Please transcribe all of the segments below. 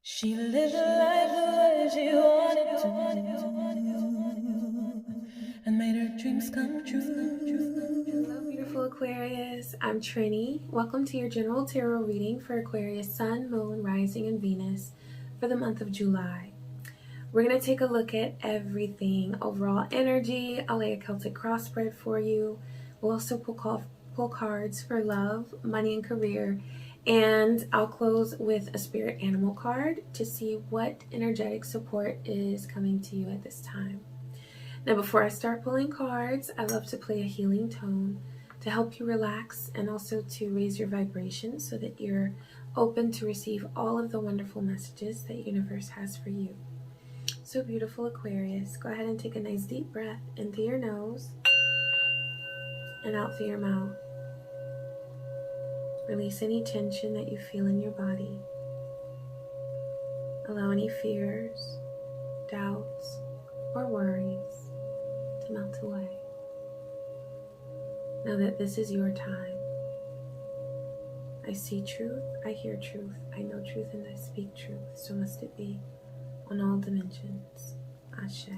She lived life the way she wanted to and made her dreams come true. Hello, beautiful Aquarius. I'm Trini. Welcome to your general tarot reading for Aquarius Sun, Moon, Rising, and Venus for the month of July. We're going to take a look at everything, overall energy. I'll lay a Celtic cross spread for you. We'll also pull cards for love, money, and career. And I'll close with a spirit animal card to see what energetic support is coming to you at this time. Now, before I start pulling cards, I love to play a healing tone to help you relax and also to raise your vibration so that you're open to receive all of the wonderful messages that universe has for you. So beautiful, Aquarius. Go ahead and take a nice deep breath in through your nose and out through your mouth. Release any tension that you feel in your body. Allow any fears, doubts, or worries to melt away. Know that this is your time. I see truth, I hear truth, I know truth, and I speak truth. So must it be on all dimensions. Ashe.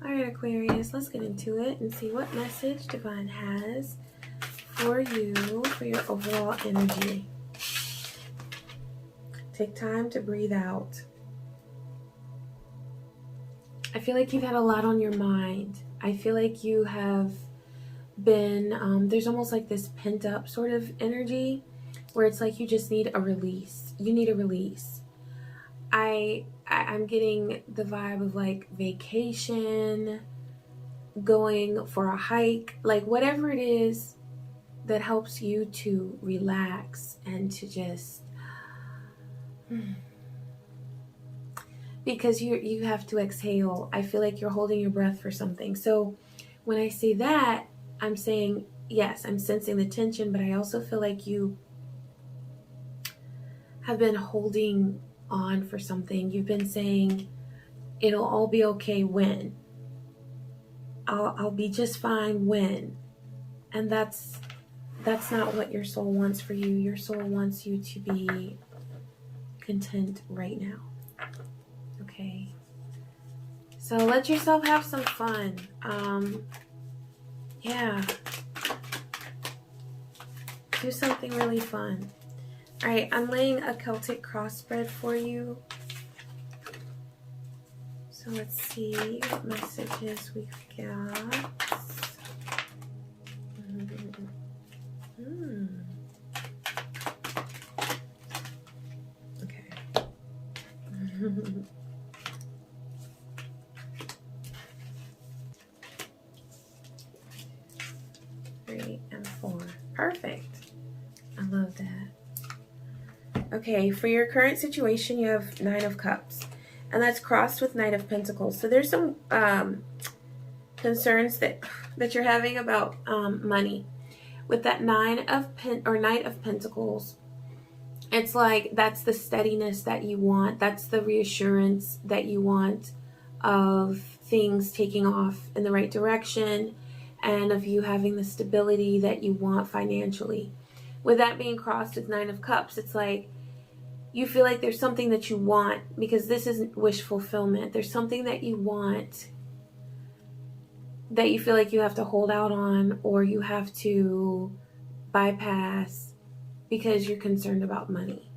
Alright, Aquarius, let's get into it and see what message Divine has for you for your overall energy. Take time to breathe out. I feel like you've had a lot on your mind. I feel like you have been, there's almost like this pent up sort of energy where it's like you just need a release. You need a release. I'm getting the vibe of like vacation, going for a hike, like whatever it is that helps you to relax and to just because you have to exhale. I feel like you're holding your breath for something. So when I say that, I'm saying, yes, I'm sensing the tension, but I also feel like you have been holding on for something. You've been saying, it'll all be okay when. I'll be just fine when. And that's not what your soul wants for you. Your soul wants you to be content right now. Okay? So let yourself have some fun. Yeah. Do something really fun. Alright, I'm laying a Celtic cross spread for you. So let's see what messages we've got. Okay. 3 and 4. Perfect. I love that. Okay, for your current situation, you have 9 of Cups. And that's crossed with Knight of Pentacles. So there's some concerns that you're having about money. With that Knight of Pentacles, it's like that's the steadiness that you want. That's the reassurance that you want of things taking off in the right direction and of you having the stability that you want financially. With that being crossed with 9 of Cups, it's like you feel like there's something that you want, because this isn't wish fulfillment. There's something that you want that you feel like you have to hold out on or you have to bypass because you're concerned about money.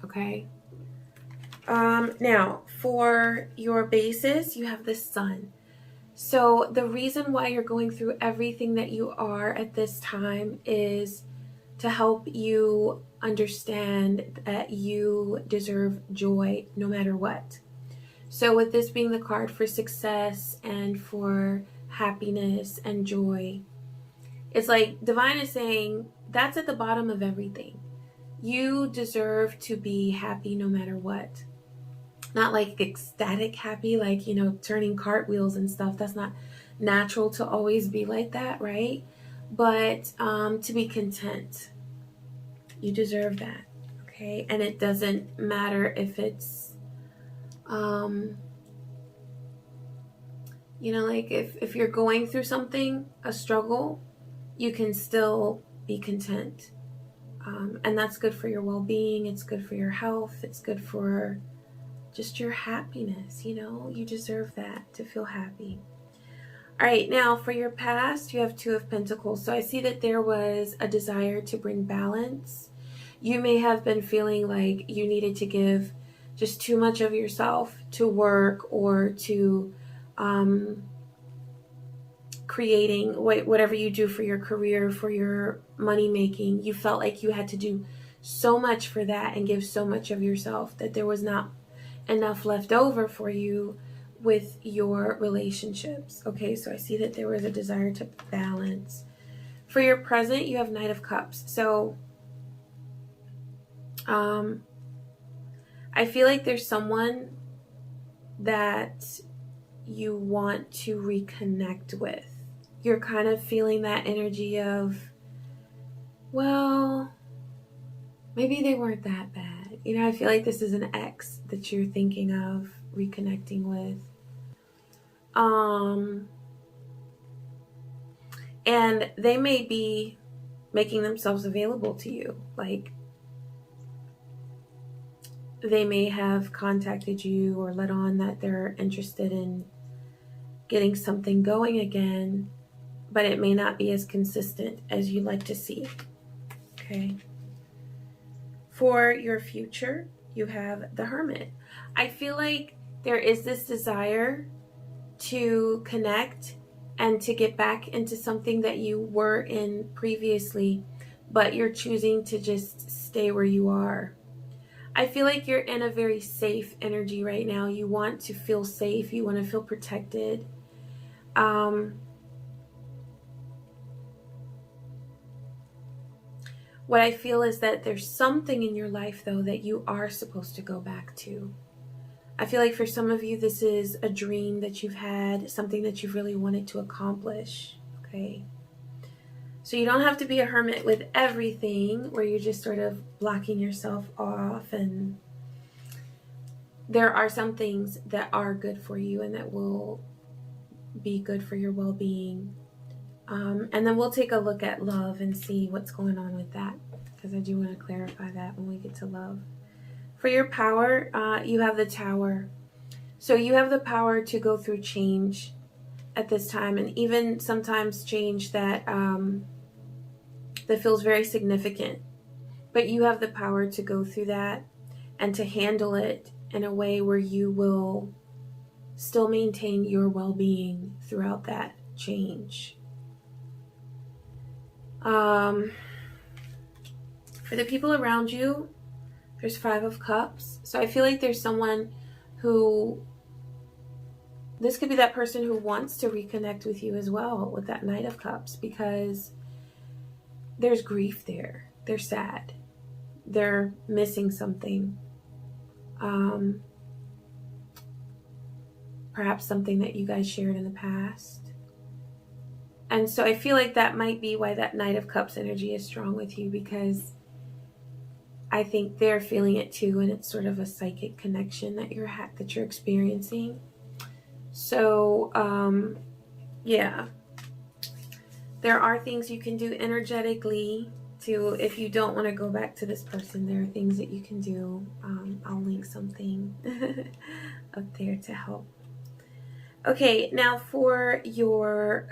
Okay? Now, for your basis, you have the Sun. So the reason why you're going through everything that you are at this time is to help you understand that you deserve joy no matter what. So with this being the card for success and for happiness and joy, it's like Divine is saying that's at the bottom of everything. You deserve to be happy no matter what. Not like ecstatic happy, like, you know, turning cartwheels and stuff. That's not natural to always be like that, right? But to be content. You deserve that, okay? And it doesn't matter if it's, you know, like if you're going through something, a struggle, you can still be content. And that's good for your well-being. It's good for your health. It's good for just your happiness. You deserve that, to feel happy. All right, now for your past, you have Two of Pentacles. So I see that there was a desire to bring balance. You may have been feeling like you needed to give just too much of yourself to work or to creating whatever you do for your career, for your money making. You felt like you had to do so much for that and give so much of yourself that there was not enough left over for you with your relationships. Okay, so I see that there was a desire to balance. For your present, you have Knight of Cups. So I feel like there's someone that you want to reconnect with. You're kind of feeling that energy of, well, maybe they weren't that bad. I feel like this is an ex that you're thinking of reconnecting with. And they may be making themselves available to you. Like, they may have contacted you or let on that they're interested in getting something going again, but it may not be as consistent as you'd like to see. Okay. For your future, you have the Hermit. I feel like there is this desire to connect and to get back into something that you were in previously, but you're choosing to just stay where you are. I feel like you're in a very safe energy right now. You want to feel safe. You want to feel protected. What I feel is that there's something in your life, though, that you are supposed to go back to. I feel like for some of you, this is a dream that you've had, something that you've really wanted to accomplish, okay? So you don't have to be a hermit with everything where you're just sort of blocking yourself off. And there are some things that are good for you and that will be good for your well-being. And then we'll take a look at love and see what's going on with that, because I do want to clarify that when we get to love. For your power, you have the Tower. So you have the power to go through change at this time, and even sometimes change that that feels very significant. But you have the power to go through that and to handle it in a way where you will still maintain your well-being throughout that change. For the people around you, there's Five of Cups. So I feel like there's someone who, this could be that person who wants to reconnect with you as well with that Knight of Cups, because there's grief there. They're sad. They're missing something. Perhaps something that you guys shared in the past. And so I feel like that might be why that Knight of Cups energy is strong with you, because I think they're feeling it too, and it's sort of a psychic connection that you're experiencing. So, yeah. There are things you can do energetically to, if you don't want to go back to this person, there are things that you can do. I'll link something up there to help. Okay, now for your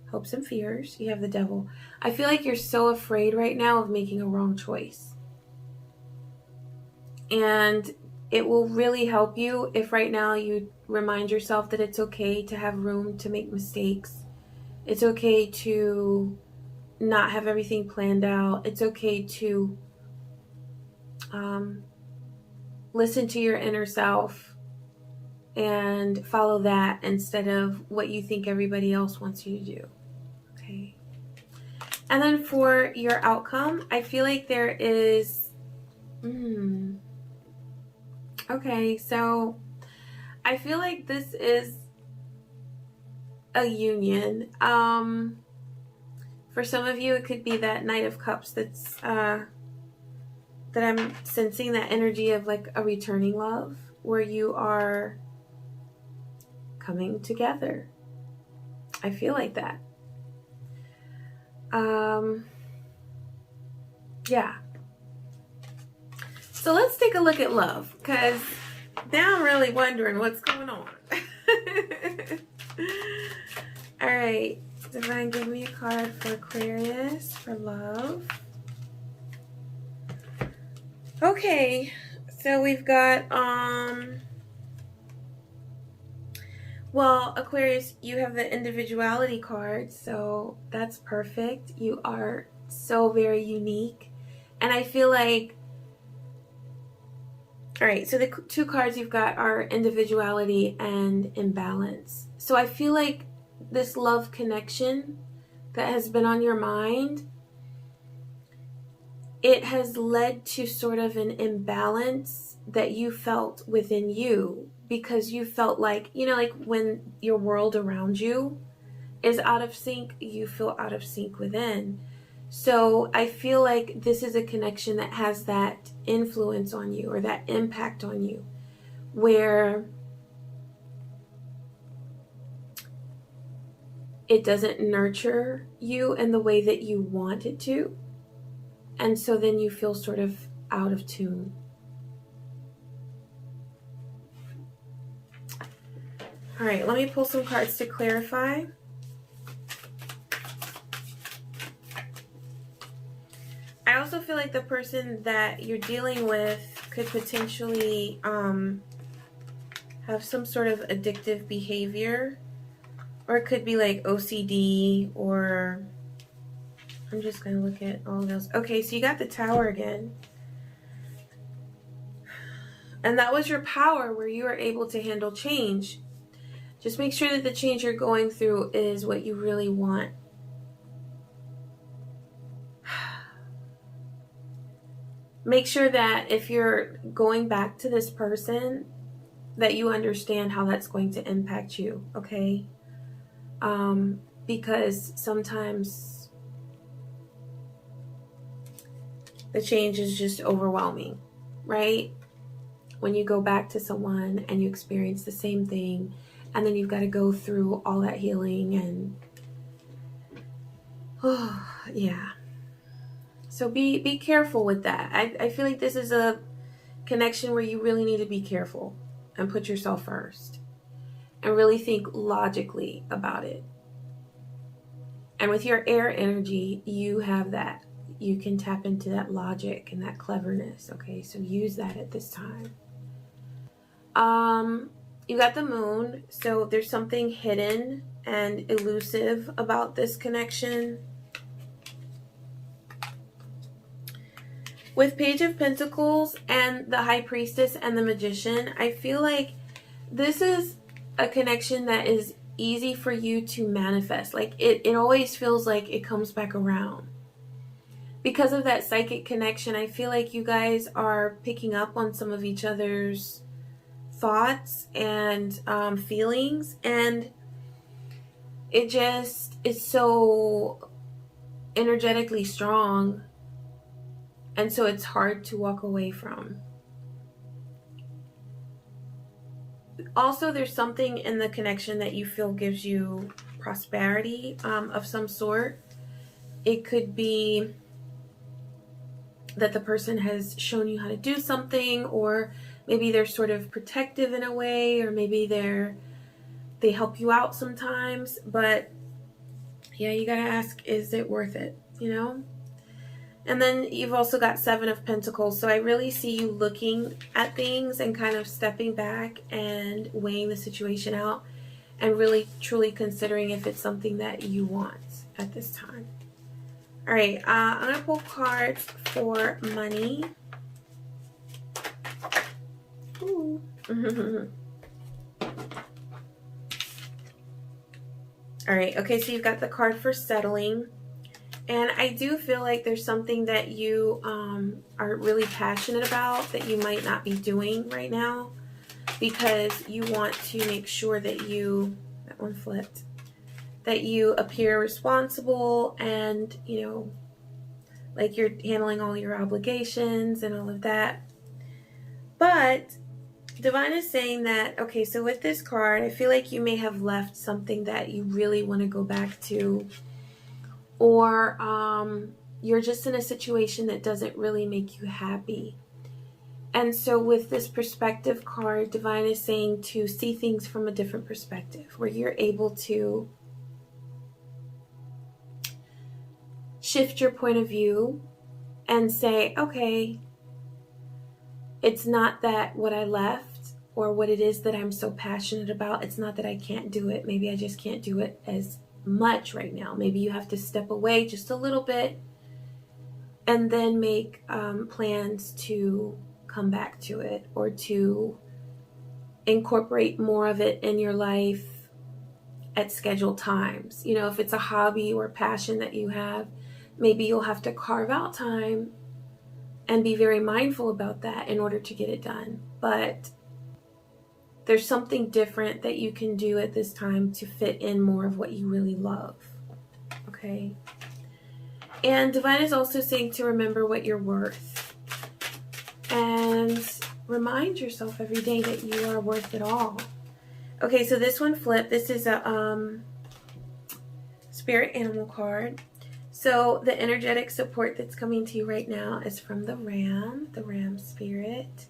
hopes and fears, you have the Devil. I feel like you're so afraid right now of making a wrong choice. And it will really help you if right now you remind yourself that it's okay to have room to make mistakes. It's okay to not have everything planned out. It's okay to listen to your inner self and follow that instead of what you think everybody else wants you to do. Okay. And then for your outcome, I feel like there is... Okay, so I feel like this is a union. For some of you, it could be that Knight of Cups that's... that I'm sensing that energy of like a returning love, where you are coming together. I feel like that. Yeah. So let's take a look at love, because now I'm really wondering what's going on. All right. Divine, give me a card for Aquarius for love. Okay. So we've got, well, Aquarius, you have the individuality card, so that's perfect. You are so very unique. And I feel like, all right, so the two cards you've got are individuality and imbalance. So I feel like this love connection that has been on your mind, it has led to sort of an imbalance that you felt within you, because you felt like, you know, like when your world around you is out of sync, you feel out of sync within. So I feel like this is a connection that has that influence on you, or that impact on you, where it doesn't nurture you in the way that you want it to. And so then you feel sort of out of tune. All right, let me pull some cards to clarify. I also feel like the person that you're dealing with could potentially have some sort of addictive behavior, or it could be like OCD, or I'm just going to look at all of those. Okay, so you got the Tower again. And that was your power, where you were able to handle change. Just make sure that the change you're going through is what you really want. Make sure that if you're going back to this person, that you understand how that's going to impact you, okay? Because sometimes the change is just overwhelming, right? When you go back to someone and you experience the same thing, and then you've got to go through all that healing and, oh, yeah. So be careful with that. I feel like this is a connection where you really need to be careful and put yourself first and really think logically about it. And with your air energy, you have that. You can tap into that logic and that cleverness, okay? So use that at this time. You got the Moon, so there's something hidden and elusive about this connection. With Page of Pentacles and the High Priestess and the Magician, I feel like this is a connection that is easy for you to manifest. Like it always feels like it comes back around. Because of that psychic connection, I feel like you guys are picking up on some of each other's thoughts and feelings, and it just is so energetically strong, and so it's hard to walk away from. Also, there's something in the connection that you feel gives you prosperity of some sort. It could be that the person has shown you how to do something, or maybe they're sort of protective in a way, or maybe they help you out sometimes. But yeah, you gotta ask, is it worth it, you know? And then you've also got Seven of Pentacles. So I really see you looking at things and kind of stepping back and weighing the situation out and really truly considering if it's something that you want at this time. All right, I'm going to pull cards for money. Ooh. All right, okay, so you've got the card for settling. And I do feel like there's something that you are really passionate about that you might not be doing right now, because you want to make sure that you, that one flipped, that you appear responsible and, you know, like you're handling all your obligations and all of that. But Divine is saying that, okay, so with this card, I feel like you may have left something that you really want to go back to, or you're just in a situation that doesn't really make you happy. And so with this perspective card, Divine is saying to see things from a different perspective, where you're able to shift your point of view and say, okay, it's not that what I left or what it is that I'm so passionate about, it's not that I can't do it. Maybe I just can't do it as much right now. Maybe you have to step away just a little bit and then make plans to come back to it or to incorporate more of it in your life at scheduled times. You know, if it's a hobby or passion that you have, maybe you'll have to carve out time and be very mindful about that in order to get it done. But there's something different that you can do at this time to fit in more of what you really love. Okay? And Divine is also saying to remember what you're worth. And remind yourself every day that you are worth it all. Okay, so this one flipped. This is a spirit animal card. So the energetic support that's coming to you right now is from the Ram spirit.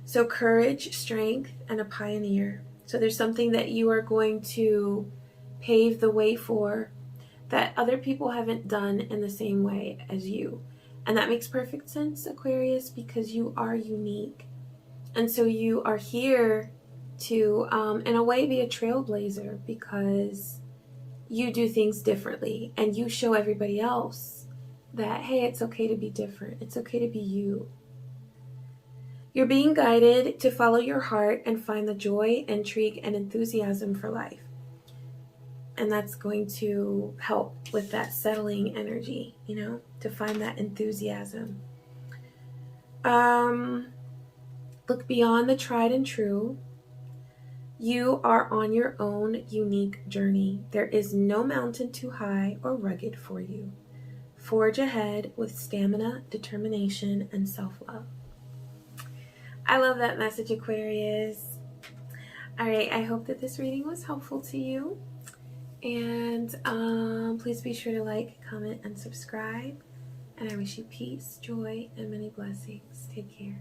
So courage, strength, and a pioneer. So there's something that you are going to pave the way for that other people haven't done in the same way as you. And that makes perfect sense, Aquarius, because you are unique. And so you are here to, in a way, be a trailblazer because you do things differently and you show everybody else that, hey, it's okay to be different. It's okay to be you. You're being guided to follow your heart and find the joy, intrigue, and enthusiasm for life. And that's going to help with that settling energy, you know, to find that enthusiasm. Look beyond the tried and true. You are on your own unique journey. There is no mountain too high or rugged for you. Forge ahead with stamina, determination, and self-love. I love that message, Aquarius. All right, I hope that this reading was helpful to you. And please be sure to like, comment, and subscribe. And I wish you peace, joy, and many blessings. Take care.